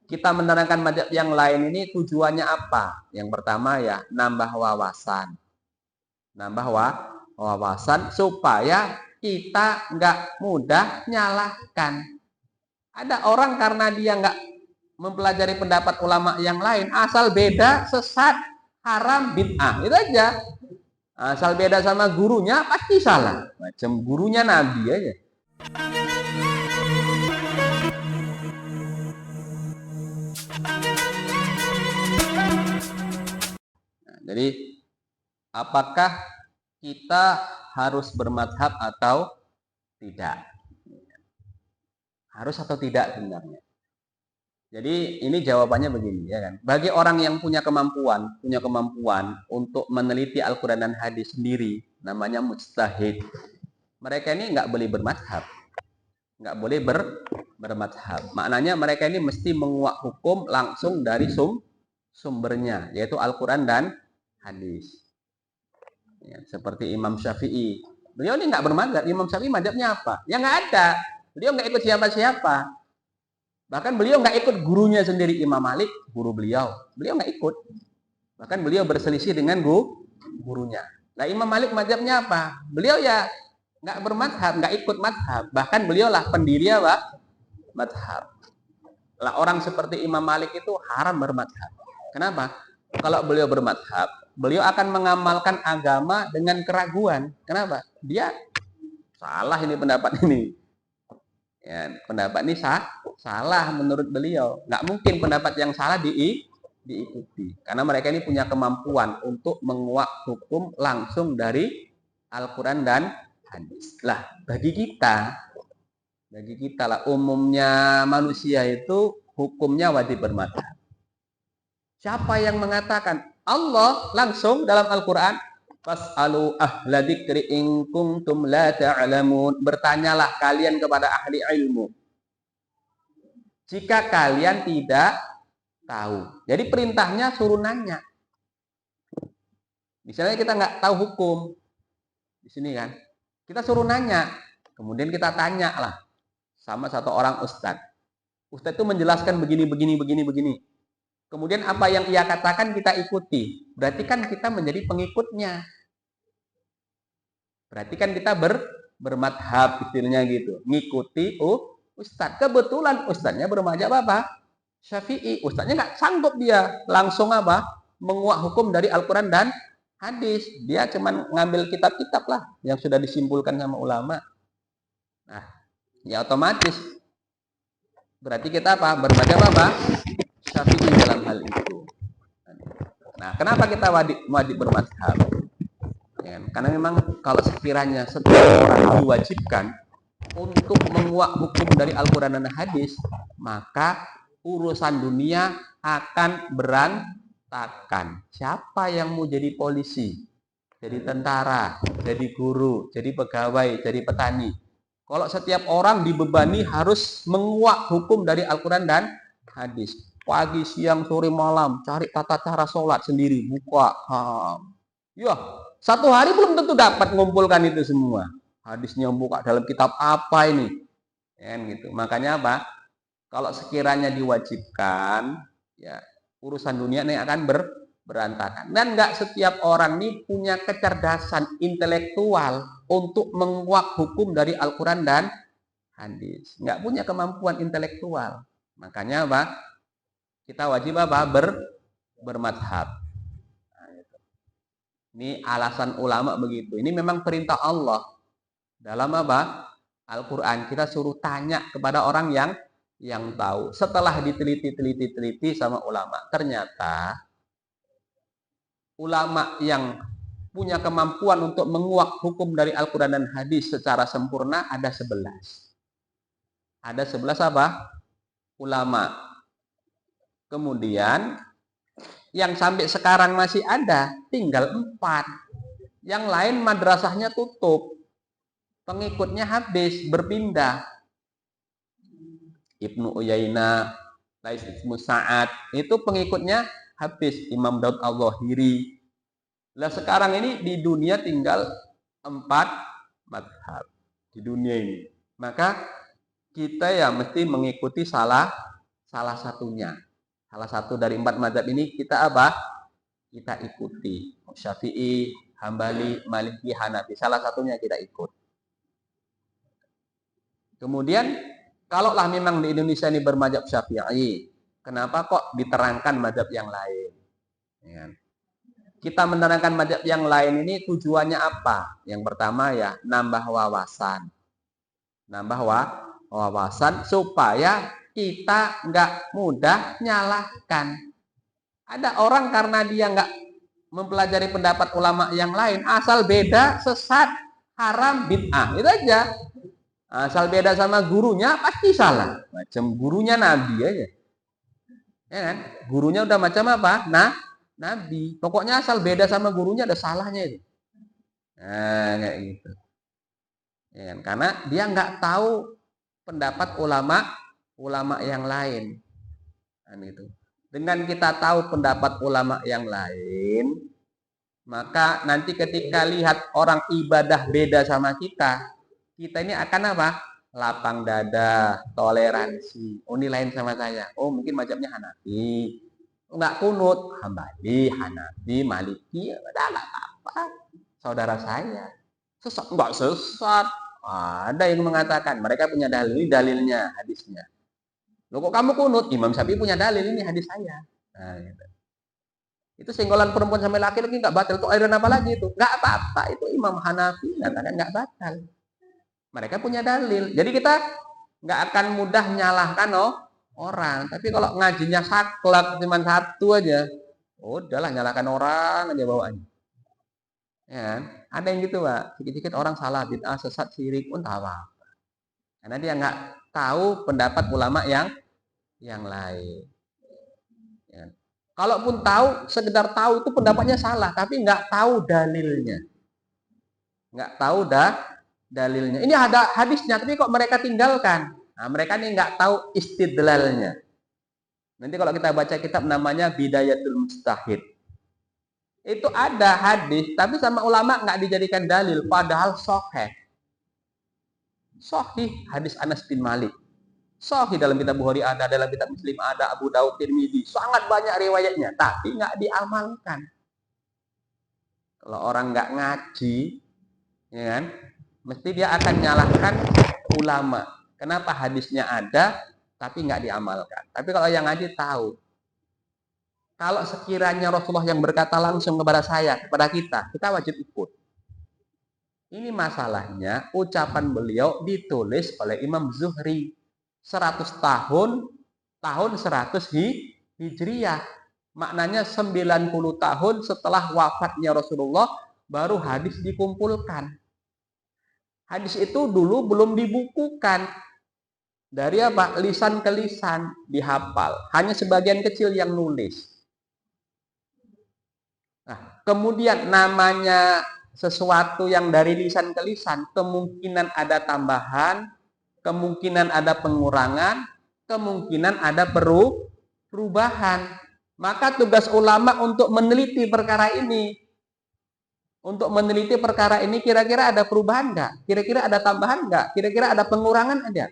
kita menerangkan mazhab yang lain ini tujuannya apa? Yang pertama ya nambah wawasan. Nambah wawasan supaya kita nggak mudah nyalahkan. Ada orang karena dia nggak mempelajari pendapat ulama yang lain, asal beda, sesat, haram, bid'ah. Itu aja. Asal beda sama gurunya, pasti salah. Macam gurunya Nabi aja. Jadi, apakah kita harus bermadhab atau tidak? Harus atau tidak sebenarnya? Jadi ini jawabannya begini ya kan. Bagi orang yang punya kemampuan untuk meneliti Al-Quran dan hadis sendiri, namanya mujtahid. Mereka ini nggak boleh bermadhab, nggak boleh bermadhab. Maknanya mereka ini mesti menguak hukum langsung dari sumbernya, yaitu Al-Quran dan hadis. Ya, seperti Imam Syafi'i. Beliau ini nggak bermadhab. Imam Syafi'i madhabnya apa? Ya nggak ada. Beliau nggak ikut siapa-siapa. Bahkan beliau nggak ikut gurunya sendiri Imam Malik, guru beliau. Beliau nggak ikut. Bahkan beliau berselisih dengan gurunya. Nah Imam Malik madhabnya apa? Beliau ya nggak bermadhab, nggak ikut madhab. Bahkan beliau lah pendiri apa? Madhab. Lah orang seperti Imam Malik itu haram bermadhab. Kenapa? Kalau beliau bermadhab, beliau akan mengamalkan agama dengan keraguan. Kenapa? Dia salah ini pendapat ini. Ya, pendapat ini salah menurut beliau. Nggak mungkin pendapat yang salah diikuti. Karena mereka ini punya kemampuan untuk menguak hukum langsung dari Al-Quran dan hadis. Lah, bagi kita lah umumnya manusia itu hukumnya wajib bermadhab. Siapa yang mengatakan Allah langsung dalam Al-Quran? Fas'alu ahla dzikri in kuntum la ta'lamun. Bertanyalah kalian kepada ahli ilmu jika kalian tidak tahu. Jadi perintahnya suruh nanya. Misalnya kita nggak tahu hukum di sini kan, kita suruh nanya. Kemudian kita tanya lah sama satu orang ustadz. Ustadz itu menjelaskan begini. Kemudian apa yang ia katakan kita ikuti. Berarti kan kita menjadi pengikutnya. Berarti kan kita bermadhab istilahnya gitu. Ngikuti ustadz. Kebetulan ustadznya bermadhab apa? Syafi'i. Ustadznya nggak sanggup dia langsung apa? Menguak hukum dari Al-Quran dan hadis. Dia cuman ngambil kitab-kitab lah yang sudah disimpulkan sama ulama. Nah, ya otomatis. Berarti kita apa? Bermadhab apa? Syafi'i dalam hal itu. Nah, kenapa kita wajib bermadhab? Ya, karena memang kalau sekiranya setiap orang diwajibkan untuk menguak hukum dari Al-Quran dan hadis, maka urusan dunia akan berantakan. Siapa yang mau jadi polisi, jadi tentara, jadi guru, jadi pegawai, jadi petani? Kalau setiap orang dibebani harus menguak hukum dari Al-Quran dan hadis. Pagi, siang, sore, malam, cari tata cara sholat sendiri, buka. Ya, satu hari belum tentu dapat mengumpulkan itu semua. Hadisnya buka dalam kitab apa ini? Gitu. Makanya apa? Kalau sekiranya diwajibkan, ya urusan dunia ini akan berantakan. Dan nggak setiap orang ini punya kecerdasan intelektual untuk menguak hukum dari Al-Quran dan hadis. Nggak punya kemampuan intelektual. Makanya apa? Kita wajib apa? Bermadhab. Ini alasan ulama begitu. Ini memang perintah Allah. Dalam apa? Al-Quran. Kita suruh tanya kepada orang yang tahu. Setelah diteliti sama ulama. Ternyata ulama yang punya kemampuan untuk menguak hukum dari Al-Quran dan hadis secara sempurna ada 11. Ada 11 apa? Ulama. Kemudian yang sampai sekarang masih ada tinggal 4. Yang lain madrasahnya tutup. Pengikutnya habis, berpindah. Ibnu Uyainah, Lais Ibnu Sa'ad, itu pengikutnya habis. Imam Daud Al-Zahiri. Nah sekarang ini di dunia tinggal 4 madhab di dunia ini. Maka kita ya mesti mengikuti salah salah satunya. Salah satu dari 4 mazhab ini kita apa? Kita ikuti. Syafi'i, Hambali, Maliki, Hanafi. Salah satunya kita ikut. Kemudian, kalaulah memang di Indonesia ini bermadzhab Syafi'i, kenapa kok diterangkan mazhab yang lain? Ya. Kita menerangkan mazhab yang lain ini tujuannya apa? Yang pertama ya, nambah wawasan. Nambah wawasan supaya kita nggak mudah nyalahkan. Ada orang karena dia nggak mempelajari pendapat ulama yang lain, asal beda, sesat, haram, bid'ah. Itu aja. Asal beda sama gurunya, pasti salah. Macam gurunya Nabi aja. Ya kan? Gurunya udah macam apa? Nabi. Pokoknya asal beda sama gurunya ada salahnya itu. Nah, kayak gitu. Ya kan? Karena dia nggak tahu pendapat ulama yang lain. Kan gitu. Dengan kita tahu pendapat ulama yang lain, maka nanti ketika lihat orang ibadah beda sama kita ini akan apa? Lapang dada, toleransi. Oh, ini lain sama saya. Oh, mungkin mazhabnya Hanafi. Enggak kunut, Hambali, Hanafi, Maliki, udah enggak apa-apa. Saudara saya. Sesat enggak sesat. Ada yang mengatakan mereka punya dalil, dalilnya, hadisnya. Loh kok kamu kunut? Imam Syafi'i punya dalil, ini hadis saya. Nah, gitu. Itu senggolan perempuan sama laki-laki enggak batal. Itu aliran apa lagi itu? Enggak apa-apa. Itu Imam Hanafi katakan enggak batal. Mereka punya dalil. Jadi kita enggak akan mudah nyalahkan orang. Tapi kalau ngajinya saklek cuma satu aja, udahlah nyalahkan orang aja bawaannya. Ya kan? Ada yang gitu, Pak. Sedikit-sedikit orang salah, bid'ah, sesat, syirik pun tak apa. Karena dia nggak tahu pendapat ulama yang lain. Ya. Kalaupun tahu, sekedar tahu itu pendapatnya salah, tapi nggak tahu dalilnya. Nggak tahu dalilnya. Ini ada hadisnya, tapi kok mereka tinggalkan. Nah, mereka ini nggak tahu istidlalnya. Nanti kalau kita baca kitab namanya Bidayatul Mujtahid. Itu ada hadis, tapi sama ulama nggak dijadikan dalil, padahal sahih. Sahih hadis Anas bin Malik. Sahih dalam kitab Bukhari ada, dalam kitab Muslim ada, Abu Daud, Tirmidzi. Sangat banyak riwayatnya, tapi nggak diamalkan. Kalau orang nggak ngaji, ya kan, mesti dia akan nyalahkan ulama. Kenapa hadisnya ada, tapi nggak diamalkan. Tapi kalau yang ngaji tahu. Kalau sekiranya Rasulullah yang berkata langsung kepada saya, kepada kita wajib ikut. Ini masalahnya, ucapan beliau ditulis oleh Imam Zuhri. 100 tahun 100 Hijriyah. Maknanya 90 tahun setelah wafatnya Rasulullah, baru hadis dikumpulkan. Hadis itu dulu belum dibukukan. Dari apa? Lisan ke lisan dihafal. Hanya sebagian kecil yang nulis. Nah, kemudian namanya sesuatu yang dari lisan ke lisan, kemungkinan ada tambahan, kemungkinan ada pengurangan, kemungkinan ada perubahan. Maka tugas ulama untuk meneliti perkara ini. Untuk meneliti perkara ini kira-kira ada perubahan enggak? Kira-kira ada tambahan enggak? Kira-kira ada pengurangan ada?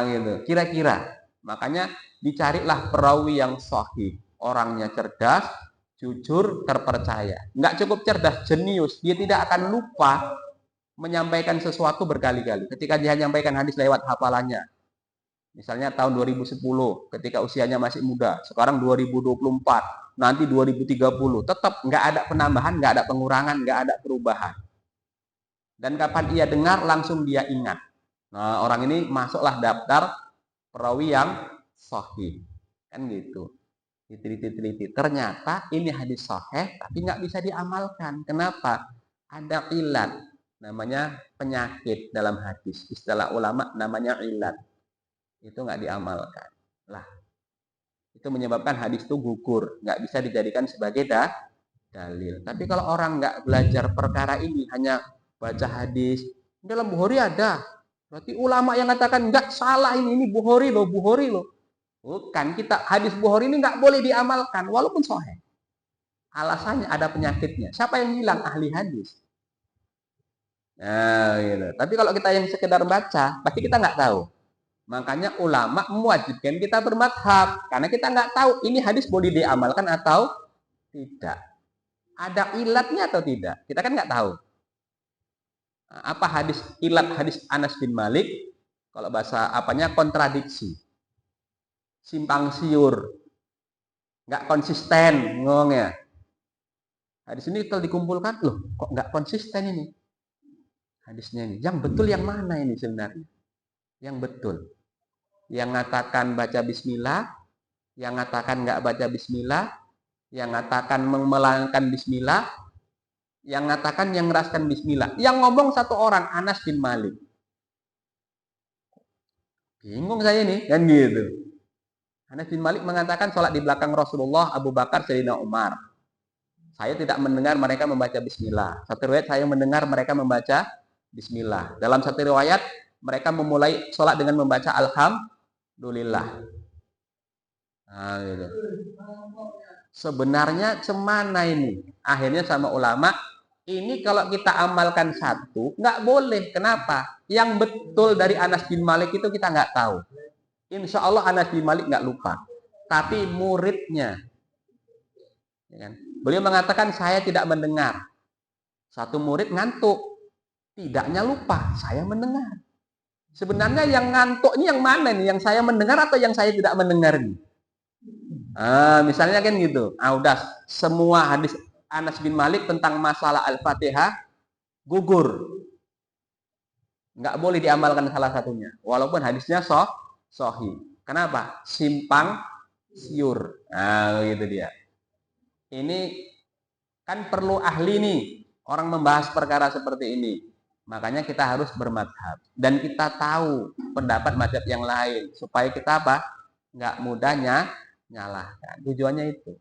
Gitu. Kira-kira. Makanya dicarilah perawi yang sahih. Orangnya cerdas, jujur, terpercaya. Enggak cukup cerdas, jenius. Dia tidak akan lupa menyampaikan sesuatu berkali-kali. Ketika dia menyampaikan hadis lewat hafalannya. Misalnya tahun 2010, ketika usianya masih muda. Sekarang 2024, nanti 2030. Tetap enggak ada penambahan, enggak ada pengurangan, enggak ada perubahan. Dan kapan ia dengar, langsung dia ingat. Nah, orang ini masuklah daftar perawi yang sahih. Kan gitu. Diteliti. Ternyata ini hadis sahih tapi nggak bisa diamalkan. Kenapa? Ada ilat, namanya penyakit dalam hadis. Istilah ulama namanya ilat. Itu nggak diamalkan. Lah, itu menyebabkan hadis itu gugur, nggak bisa dijadikan sebagai dalil. Tapi kalau orang nggak belajar perkara ini, hanya baca hadis, dalam Bukhari ada. Berarti ulama yang katakan nggak salah ini Bukhari loh. Bukan, kita hadis Bukhari ini nggak boleh diamalkan walaupun sahih. Alasannya ada penyakitnya. Siapa yang bilang? Ahli hadis. Nah, gitu. Tapi kalau kita yang sekedar baca, pasti kita nggak tahu. Makanya ulama mewajibkan kita bermadhab. Karena kita nggak tahu ini hadis boleh diamalkan atau tidak. Ada ilatnya atau tidak? Kita kan nggak tahu. Apa ilat hadis Anas bin Malik? Kalau bahasa apanya kontradiksi. Simpang siur. Nggak konsisten ngomongnya. Hadis ini kalau dikumpulkan, loh kok nggak konsisten ini? Hadisnya ini. Yang betul yang mana ini sebenarnya? Yang betul. Yang ngatakan baca bismillah, yang ngatakan nggak baca bismillah, yang ngatakan memelangkan bismillah, yang ngatakan yang ngeraskan bismillah. Yang ngomong satu orang, Anas bin Malik. Bingung saya ini, kan gitu. Anas bin Malik mengatakan sholat di belakang Rasulullah, Abu Bakar, Sayyidina Umar. Saya tidak mendengar mereka membaca bismillah. Satu riwayat saya mendengar mereka membaca bismillah. Dalam satu riwayat mereka memulai sholat dengan membaca alhamdulillah. Nah, gitu. Sebenarnya cemana ini? Akhirnya sama ulama, ini kalau kita amalkan satu, nggak boleh. Kenapa? Yang betul dari Anas bin Malik itu kita nggak tahu. Insya Allah Anas bin Malik nggak lupa. Tapi muridnya, ya kan? Beliau mengatakan saya tidak mendengar. Satu murid ngantuk, tidaknya lupa, saya mendengar. Sebenarnya yang ngantuk ini yang mana nih? Yang saya mendengar atau yang saya tidak mendengar nih? Misalnya kan gitu. Udah semua hadis Anas bin Malik tentang masalah Al-Fatihah gugur. Nggak boleh diamalkan salah satunya. Walaupun hadisnya sahih. Kenapa? Simpang siur. Gitu dia. Ini kan perlu ahli nih. Orang membahas perkara seperti ini. Makanya kita harus bermadhab. Dan kita tahu pendapat madhab yang lain. Supaya kita apa? Nggak mudahnya nyalahkan. Tujuannya itu.